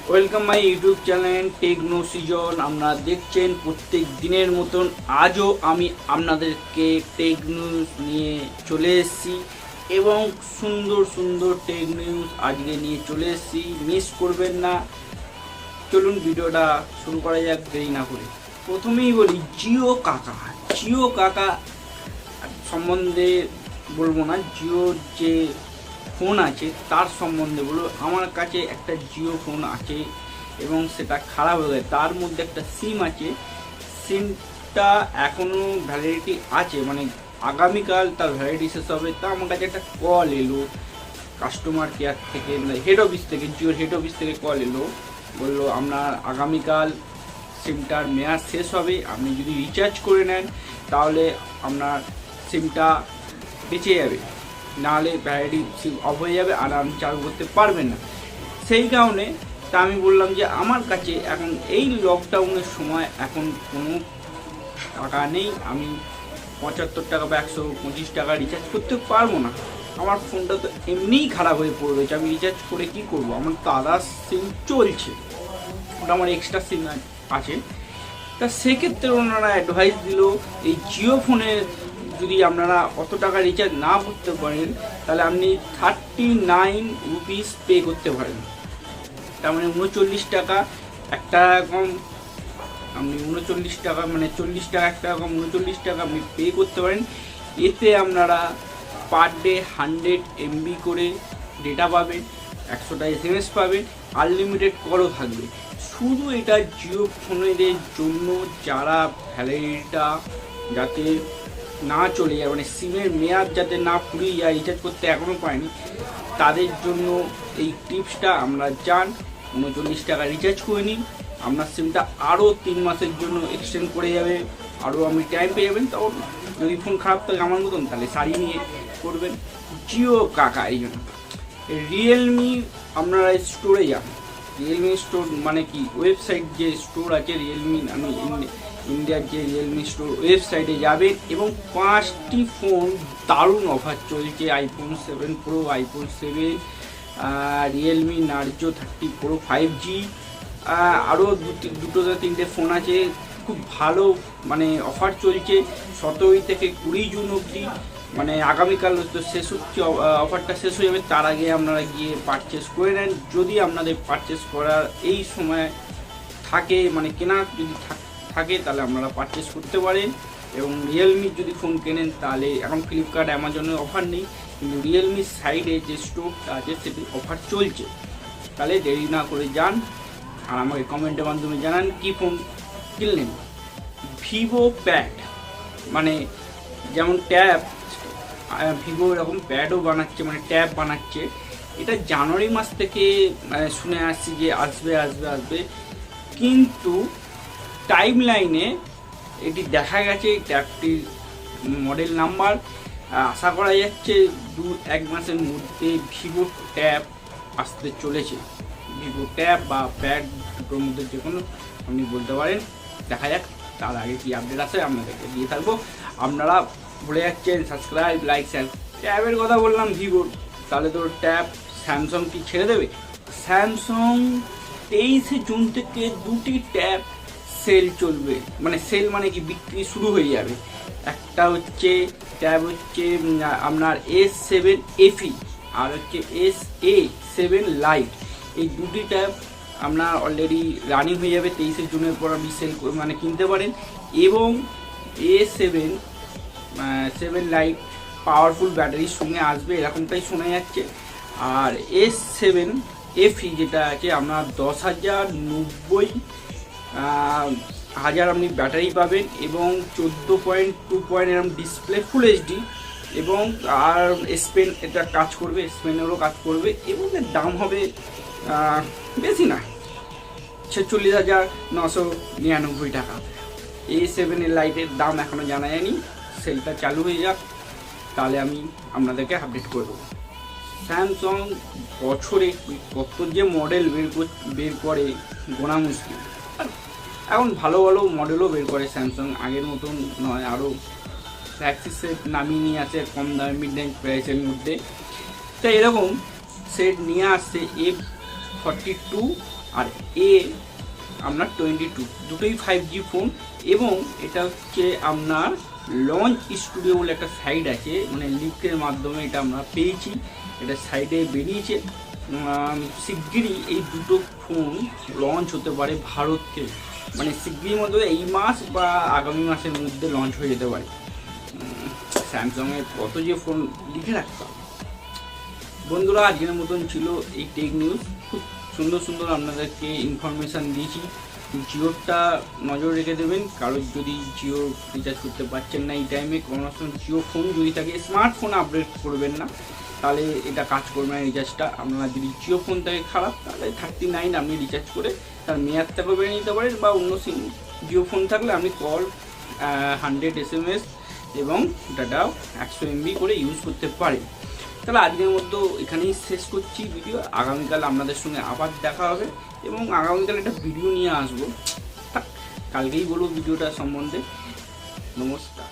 Welcome my YouTube channel techno Srijan. আপনারা দেখছেন প্রত্যেক দিনের মতন আজও আমি আপনাদেরকে টেক নিউজ নিয়ে চলে এসেছি এবং সুন্দর সুন্দর টেক নিউজ আজকে নিয়ে চলে এসেছি, মিস করবেন না। চলুন ভিডিওটা শুরু করা যাক দেরি না করে। প্রথমেই বলি জিও কাকা সম্বন্ধে বলবো না, জিওর যে ফোন আছে তার সম্বন্ধে বলবো। আমার কাছে একটা জিও ফোন আছে এবং সেটা খারাপ হয়ে গেছে। তার মধ্যে একটা সিম আছে, সিমটা এখনও ভ্যালিডিটি আছে, মানে আগামীকাল তার ভ্যালিডিটি শেষ হবে। তা আমার কাছে একটা কল এলো কাস্টমার কেয়ার থেকে, মানে হেড অফিস থেকে, জিওর হেড অফিস থেকে কল এলো, বললো আপনার আগামীকাল সিমটার মেয়াদ শেষ হবে, আপনি যদি রিচার্জ করে নেন তাহলে আপনার সিমটা বেঁচে যাবে, নাহলে ভ্যালিডিটি অফ হয়ে যাবে আর আপনি চালু করতে পারবেন না। সেই কারণে তা আমি বললাম যে আমার কাছে এখন এই লকডাউনের সময় এখন কোনো টাকা নেই, আমি 75 টাকা বা 125 টাকা রিচার্জ করতে পারবো না। আমার ফোনটা তো এমনিই খারাপ হয়ে পড়ে রয়েছে, আমি রিচার্জ করে কি করব? আমার তো আদার্স সিম চলছে, ওটা আমার এক্সট্রা সিম আছে। তা সেক্ষেত্রে ওনারা অ্যাডভাইস দিল এই জিও ফোনের যদি আপনারা অত টাকা রিচার্জ না করতে পারেন তাহলে আপনি 39 রুপিস পে করতে পারেন। তার মানে 39 টাকা, একটা কম আপনি 39 টাকা, মানে 40 টাকা একটা কম 39 টাকা আপনি পে করতে পারেন। এতে আপনারা পার ডে 100 MB করে ডেটা পাবেন, 100টা SMS পাবেন, আনলিমিটেড কলও থাকবে। শুধু এটা জিও ফোনেদের জন্য যারা ভ্যালিডিটিটা যাতে না চলে যায়, মানে সিমের মেয়াদ যাতে না ফুরিয়ে যায়, রিচার্জ করতে এখনও পায়নি, তাদের জন্য এই টিপসটা। আমরা চান 39 টাকা রিচার্জ করে নিন, আপনার সিমটা আরও 3 মাসের জন্য এক্সটেন্ড করে যাবে, আরও আপনি টাইম পেয়ে যাবেন। তখন যদি ফোন খারাপ থাকে আমার মতন তাহলে সারিয়ে নিয়ে করবেন। জিও কাকা এই জন্য। রিয়েলমি আপনারা স্টোরে যান, রিয়েলমি স্টোর মানে কি ওয়েবসাইট যে স্টোর আছে রিয়েলমি, আমি ইন্ডিয়ার যে রিয়েলমি স্টোর ওয়েবসাইটে যাবেন এবং 5টি ফোন দারুণ অফার চলছে। IPhone 7 pro, iPhone 7, Realme Narzo 30 pro 5G, আরও দুটো 3টে ফোন আছে, খুব ভালো মানে অফার চলছে 17 থেকে 20 জুন অবধি। মানে আগামীকাল তো শেষ হচ্ছে, অফারটা শেষ হয়ে যাবে, তার আগে আপনারা গিয়ে পারচেস করে নেন যদি আপনাদের পারচেস করার এই সময় থাকে, মানে কেনা যদি থাকে তাহলে আপনারা পারচেস করতে পারেন। এবং রিয়েলমির যদি ফোন কেনেন তাহলে এখন ফ্লিপকার্ট অ্যামাজনের অফার নেই, কিন্তু রিয়েলমির সাইডে যে স্টোরটা আছে সেটি অফার চলছে। তাহলে দেরি না করে যান আর আমাকে কমেন্টের মাধ্যমে জানান কি ফোন কিনলেন। ভিভো প্যাড, মানে যেমন ট্যাব, ভিভো এরকম প্যাডও বানাচ্ছে, মানে ট্যাব বানাচ্ছে। এটা জানুয়ারি মাস থেকে শুনে আসছি যে আসবে, কিন্তু টাইম লাইনে এটি দেখা গেছে ট্যাবটির মডেল নাম্বার, আশা করা যাচ্ছে 2-1 মাসের মধ্যে ভিভো ট্যাব আসতে চলেছে। ভিভো ট্যাব বা প্যাড দুটোর মধ্যে যে কোনো আপনি বলতে পারেন, দেখা যাক তার আগে কি আপডেট আসে আপনাদেরকে দিয়ে থাকবো। আপনারা ভুলে যাচ্ছেন সাবস্ক্রাইব, লাইক, শেয়ার। ট্যাবের কথা বললাম ভিভোর, তাহলে তো ট্যাব স্যামসাং কি ছেড়ে দেবে? স্যামসাং 23 জুন থেকে 2টি ট্যাব সেল চলবে, মানে সেল মানে কি বিক্রি শুরু হয়ে যাবে। একটা হচ্ছে ট্যাব হচ্ছে আপনার S7 FE আর হচ্ছে SA7 লাইট। এই দুটি ট্যাব আপনার অলরেডি রানিং হয়ে যাবে 23 জুনের পর আপনি সেল মানে কিনতে পারেন। এবং A7 লাইট পাওয়ারফুল ব্যাটারির সঙ্গে আসবে এরকমটাই শোনা যাচ্ছে। আর S7 FE যেটা আছে আপনার 10,090 আপনি ব্যাটারি পাবেন এবং 14.2 এরকম ডিসপ্লে, ফুল HD, এবং আর স্পেন এটা কাজ করবে, স্পেনেরও কাজ করবে, এবং এর দাম হবে বেশি না, 46,999 টাকা। A7 লাইটের দাম এখনও জানা যায়নি, সেলটা চালু হয়ে যাক তাহলে আমি আপনাদেরকে আপডেট করে দেবো। স্যামসাং বছরে কত যে মডেল বের করে গোনা মুশকিল। এখন ভালো ভালো মডেলও বের করে স্যামসাং, আগের মতন নয়, আরও ফ্ল্যাগশিপ সেট নামিয়ে নিয়ে আসে কম দামে, মিড রেঞ্জ প্রাইসের মধ্যে। তো এরকম সেট নিয়ে আসছে F42 আর এ আপনার 22, দুটোই 5G ফোন। এবং এটা হচ্ছে আপনার লঞ্চ স্টুডিও বলে একটা সাইট আছে, মানে লিকের মাধ্যমে এটা আমরা পেয়েছি, এটা সাইডে বেরিয়েছে। শিগগিরই এই দুটো ফোন লঞ্চ হতে পারে ভারতকে, মানে শিগগিরির মধ্যে এই মাস বা আগামী মাসের মধ্যে লঞ্চ হয়ে যেতে পারে। স্যামসাংয়ের কত যে ফোন লিখে রাখতাম। বন্ধুরা, আজকের মতন ছিল এই টেক নিউজ। খুব সুন্দর সুন্দর আপনাদেরকে ইনফরমেশান দিয়েছি। জিওরটা নজর রেখে দেবেন, কারোর যদি জিও রিচার্জ করতে পারছেন না এই টাইমে, কোনো জিও ফোন যদি থাকে, স্মার্টফোন আপডেট করবেন না, তাহলে এটা কাজ করবে না রিচার্জটা। আপনার যদি জিও ফোন থাকে খারাপ, তাহলে 39 আপনি রিচার্জ করে তার মেয়াদটাকে বেড়ে নিতে পারেন, বা অন্য সিম জিও ফোন থাকলে আপনি কল 100 SMS এবং ডাটাও 100 MB করে ইউজ করতে পারেন। তাহলে আজকের মতো এখানেই শেষ করছি ভিডিও। আগামীকাল আপনাদের সঙ্গে আবার দেখা হবে এবং আগামীকাল একটা ভিডিও নিয়ে আসবো, কালকেই বলবো ভিডিওটা সম্বন্ধে। নমস্কার।